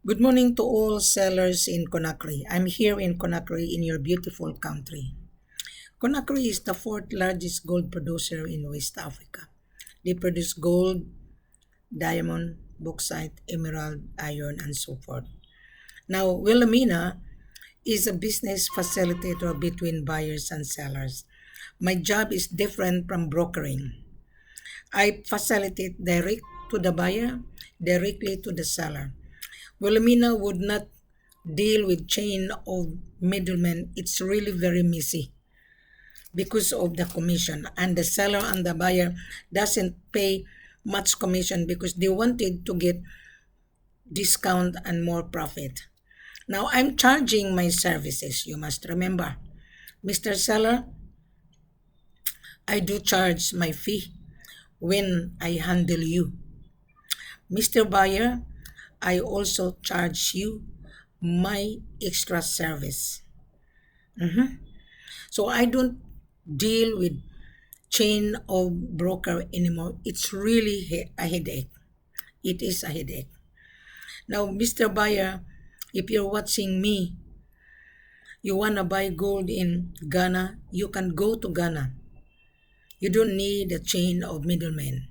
Good morning to all sellers in Conakry. I'm here in Conakry in your beautiful country. Conakry is the fourth largest gold producer in West Africa. They produce gold, diamond, bauxite, emerald, iron, and so forth. Now, Wilhelmina is a business facilitator between buyers and sellers. My job is different from brokering. I facilitate direct to the buyer, directly to the seller. Wilhelmina would not deal with chain of middlemen. It's really very messy because of the commission, and the seller and the buyer doesn't pay much commission because they wanted to get discount and more profit. Now I'm charging my services, you must remember. Mr. Seller, I do charge my fee when I handle you. Mr. Buyer, I also charge you my extra service. So I don't deal with chain of broker anymore. It's really a headache. It is a headache. Now, Mr. Buyer, if you're watching me, you want to buy gold in Ghana, you can go to Ghana. You don't need a chain of middlemen.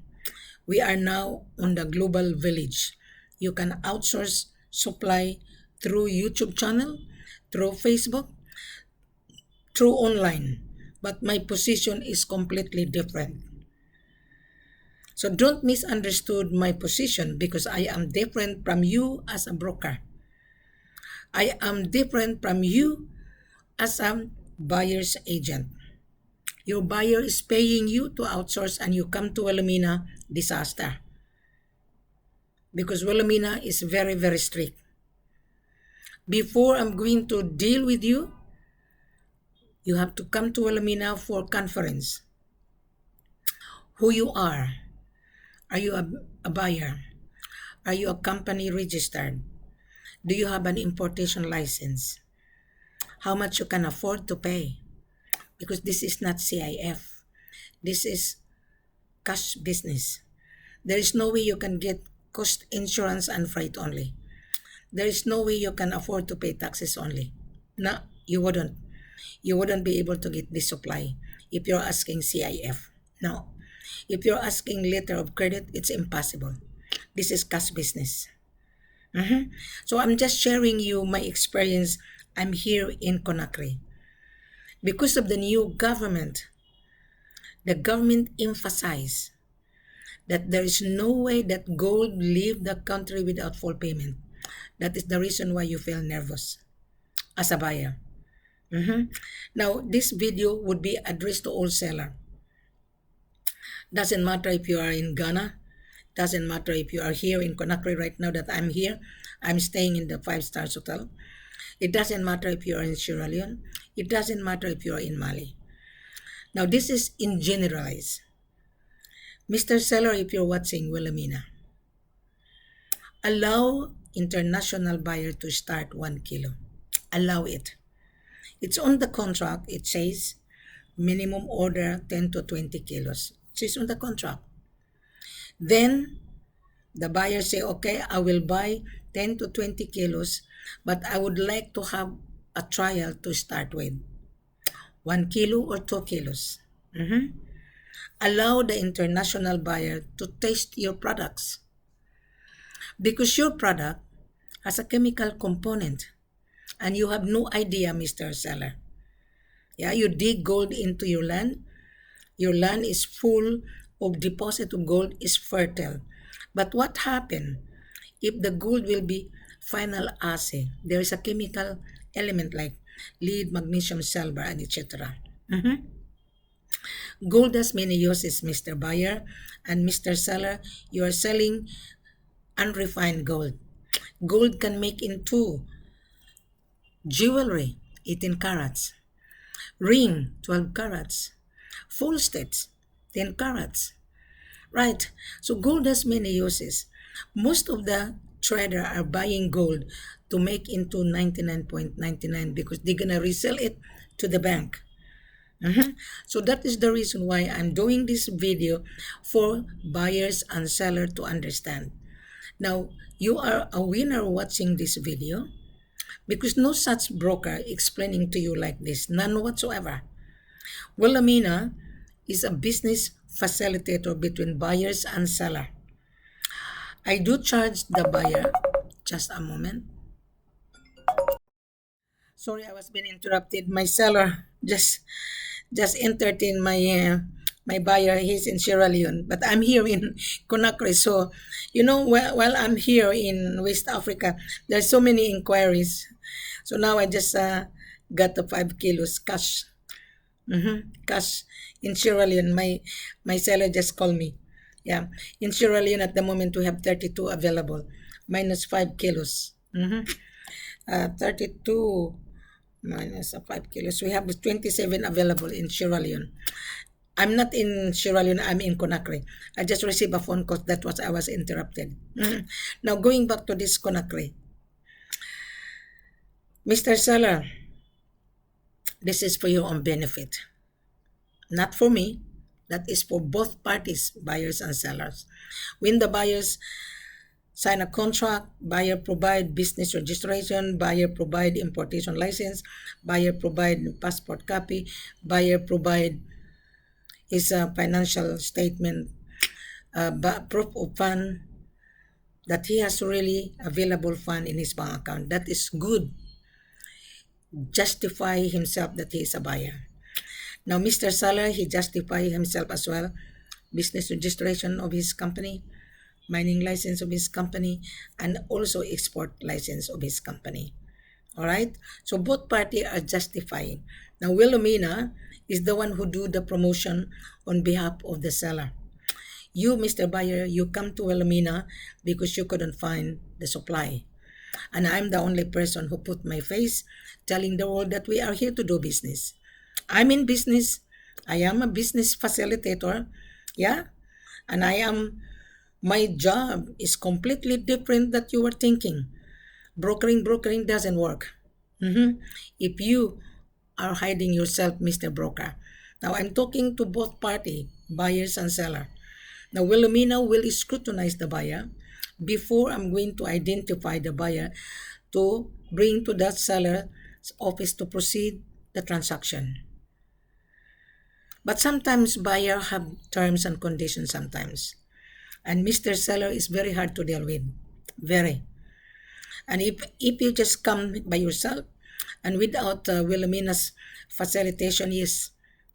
We are now on the global village. You can outsource supply through YouTube channel, through Facebook, through online. But my position is completely different. So don't misunderstood my position because I am different from you as a broker. I am different from you as a buyer's agent. Your buyer is paying you to outsource and you come to Wilhelmina, disaster. Because Wilhelmina is very, very strict. Before I'm going to deal with you, you have to come to Wilhelmina for conference. Who you are? Are you a buyer? Are you a company registered? Do you have an importation license? How much you can afford to pay? Because this is not CIF. This is cash business. There is no way you can get cost insurance and freight only. There is no way you can afford to pay taxes only. No, you wouldn't. You wouldn't be able to get this supply if you're asking CIF. No. If you're asking letter of credit, it's impossible. This is cash business. So I'm just sharing you my experience. I'm here in Conakry. Because of the new government, the government emphasized that there is no way that gold leave the country without full payment. That is the reason why you feel nervous as a buyer. Now, this video would be addressed to all seller. Doesn't matter if you are in Ghana. Doesn't matter if you are here in Conakry right now that I'm here. I'm staying in the 5-star hotel. It doesn't matter if you are in Sierra Leone. It doesn't matter if you are in Mali. Now, this is in generalize. Mr. Seller, if you're watching Wilhelmina, allow international buyer to start 1 kilo. Allow it. It's on the contract. It says minimum order 10 to 20 kilos. It says on the contract. Then the buyer say, okay, I will buy 10 to 20 kilos, but I would like to have a trial to start with. 1 kilo or 2 kilos. Allow the international buyer to taste your products. Because your product has a chemical component and you have no idea, Mr. Seller. Yeah, you dig gold into your land. Your land is full of deposit of gold, is fertile. But what happened if the gold will be final assay? There is a chemical element like lead, magnesium, silver, and etc. Gold has many uses, Mr. Buyer and Mr. Seller. You are selling unrefined gold. Gold can make into jewelry, 18 carats. Ring, 12 carats. Full sets, 10 carats. Right, so gold has many uses. Most of the trader are buying gold to make into 99.99 because they're gonna resell it to the bank. So that is the reason why I'm doing this video for buyers and sellers to understand. Now, you are a winner watching this video because no such broker explaining to you like this, none whatsoever. Wilhelmina is a business facilitator between buyers and seller. I do charge the buyer. Just a moment. Sorry, I was being interrupted. My seller just entertained my buyer. He's in Sierra Leone, but I'm here in Conakry. So, while I'm here in West Africa, there's so many inquiries. So now I just got the 5 kilos cash. Cash in Sierra Leone. My seller just called me. Yeah, in Sierra Leone at the moment we have 32 available, minus 5 kilos. 32 minus 5 kilos. We have 27 available in Sierra Leone. I'm not in Sierra Leone, I'm in Conakry. I just received a phone call. That was I was interrupted. Now going back to this Conakry. Mr. Seller, this is for your own benefit. Not for me. That is for both parties, buyers and sellers. When the buyers sign a contract, buyer provide business registration, buyer provide importation license, buyer provide passport copy, buyer provide his financial statement, proof of fund, that he has really available fund in his bank account. That is good. Justify himself that he is a buyer. Now, Mr. Seller, he justify himself as well. Business registration of his company, mining license of his company, and also export license of his company. All right? So both parties are justifying. Now, Wilhelmina is the one who do the promotion on behalf of the seller. You, Mr. Buyer, you come to Wilhelmina because you couldn't find the supply. And I'm the only person who put my face telling the world that we are here to do business. I'm in business. I am a business facilitator. Yeah. And my job is completely different that you were thinking. Brokering doesn't work. If you are hiding yourself, Mr. Broker. Now I'm talking to both party, buyers and seller. Now Wilhelmina will scrutinize the buyer before I'm going to identify the buyer to bring to that seller's office to proceed the transaction. But sometimes buyer have terms and conditions sometimes. And Mr. Seller is very hard to deal with. Very. And if you just come by yourself and without Wilhelmina's facilitation, yes,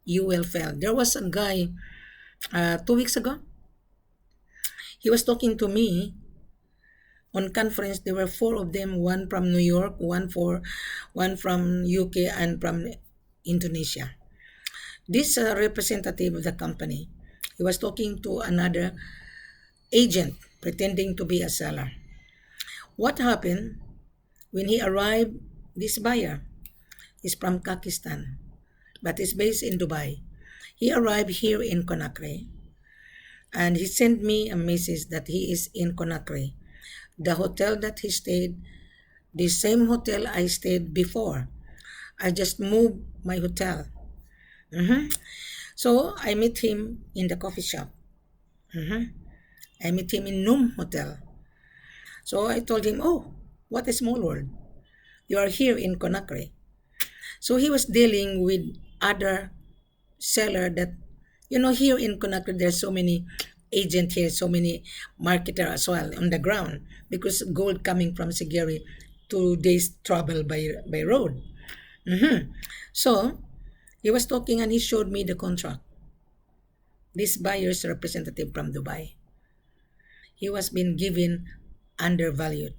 you will fail. There was a guy 2 weeks ago. He was talking to me on conference. There were four of them, one from New York, one from UK, and from Indonesia. This representative of the company, he was talking to another agent pretending to be a seller. What happened when he arrived? This buyer is from Pakistan, but is based in Dubai. He arrived here in Conakry, and he sent me a message that he is in Conakry. The hotel that he stayed, the same hotel I stayed before. I just moved my hotel. So I met him in the coffee shop. I met him in Noom Hotel. So I told him, oh, what a small world. You are here in Conakry. So he was dealing with other seller that, here in Conakry, there's so many agent here, so many marketer as well on the ground because gold coming from Sigiri 2 days travel by road. So he was talking and he showed me the contract. This buyer's representative from Dubai. He was being given undervalued.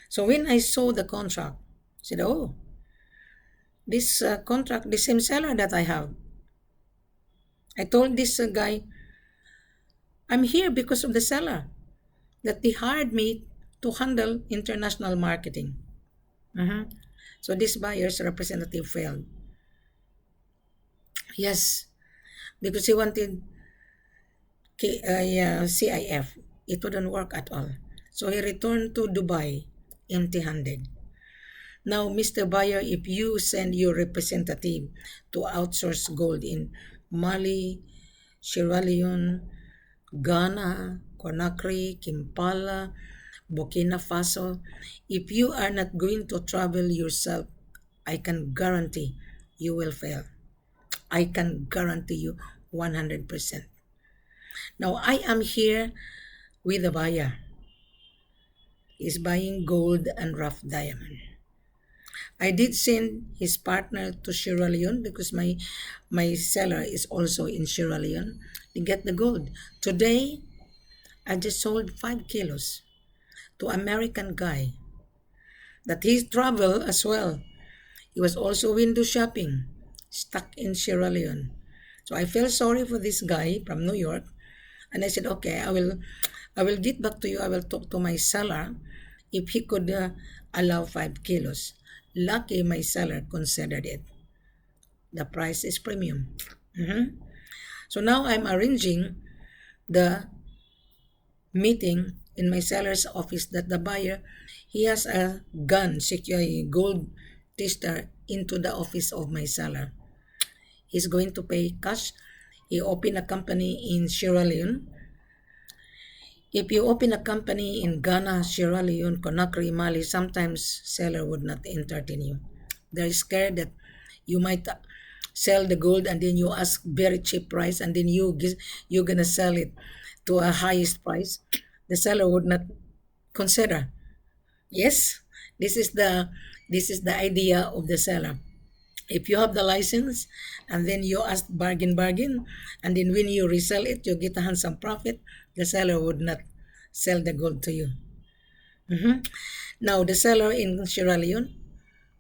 So when I saw the contract, I said, oh, this contract, the same seller that I have. I told this guy, I'm here because of the seller, that they hired me to handle international marketing. So this buyer's representative failed. Yes, because he wanted CIF. It wouldn't work at all. So he returned to Dubai empty-handed. Now, Mr. Buyer, if you send your representative to outsource gold in Mali, Sierra Leone, Ghana, Conakry, Kimpala, Burkina Faso. If you are not going to travel yourself, I can guarantee you will fail. I can guarantee you 100%. Now, I am here with a buyer. He's buying gold and rough diamond. I did send his partner to Sierra Leone because my seller is also in Sierra Leone to get the gold. Today, I just sold 5 kilos to American guy that he's travel as well. He was also window shopping, stuck in Sierra Leone. So I felt sorry for this guy from New York, and I said, okay, I will get back to you. I will talk to my seller if he could allow 5 kilos. Lucky my seller considered it. The price is premium. Mhm. So now I'm arranging the meeting in my seller's office that the buyer, he has a gun, secure a gold tester into the office of my seller. He's going to pay cash. He opened a company in Sierra Leone. If you open a company in Ghana, Sierra Leone, Conakry, Mali, sometimes seller would not entertain you. They're scared that you might sell the gold and then you ask very cheap price and then you're gonna sell it to a highest price. The seller would not consider. Yes, this is the idea of the seller. If you have the license and then you ask bargain, and then when you resell it, you get a handsome profit, the seller would not sell the gold to you. Mhm. Now, the seller in Sierra Leone,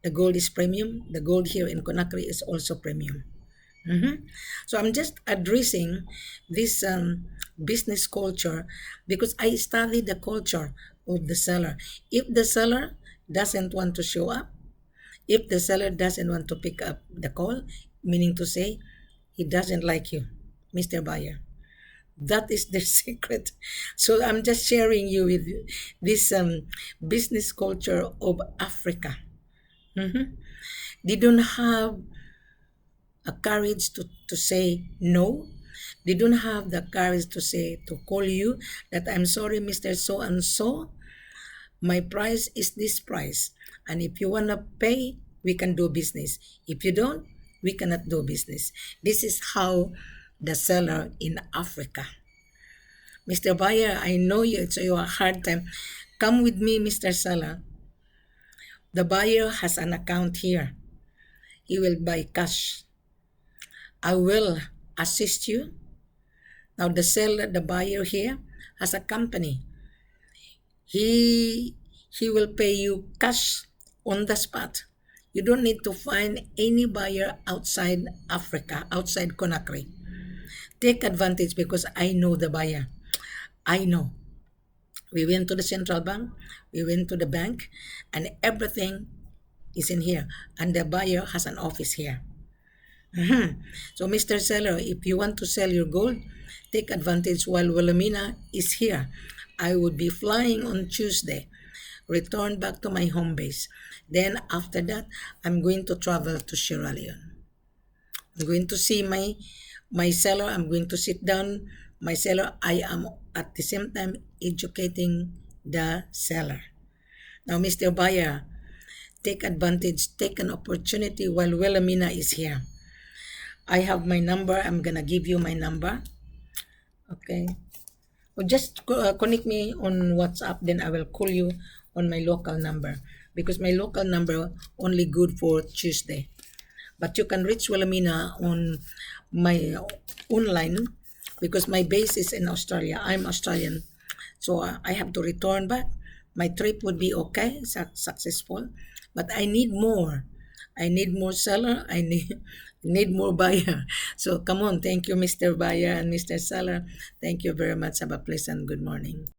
the gold is premium. The gold here in Conakry is also premium. Mhm. So I'm just addressing this business culture because I study the culture of the seller. If the seller doesn't want to show up, if the seller doesn't want to pick up the call, meaning to say he doesn't like you, Mr. Buyer. That is the secret. So I'm just sharing you with this business culture of Africa. Mhm. They don't have a courage to say no. They don't have the courage to call you that I'm sorry, Mr. So and so. My price is this price. And if you wanna pay, we can do business. If you don't, we cannot do business. This is how the seller in Africa. Mr. Buyer, I know it's a hard time. Come with me, Mr. Seller. The buyer has an account here. He will buy cash. I will assist you. Now the seller, the buyer here has a company. He will pay you cash on the spot. You don't need to find any buyer outside Africa, outside Conakry. Take advantage because I know the buyer. I know. We went to the central bank, we went to the bank, and everything is in here. And the buyer has an office here. Mhm. So, Mr. Seller, if you want to sell your gold, take advantage while Wilhelmina is here. I would be flying on Tuesday, return back to my home base. Then, after that, I'm going to travel to Sierra Leone. I'm going to see my seller. I'm going to sit down. My seller, I am at the same time educating the seller. Now, Mr. Buyer, take advantage, take an opportunity while Wilhelmina is here. I have my number. I'm gonna give you my number. Okay. Or just connect me on WhatsApp. Then I will call you on my local number because my local number only good for Tuesday. But you can reach Wilhelmina on my online because my base is in Australia. I'm Australian, so I have to return back. My trip would be okay, successful, but I need more. I need more seller. I need more buyer. So come on, thank you, Mr. Buyer and Mr. Seller. Thank you very much. Have a pleasant good morning.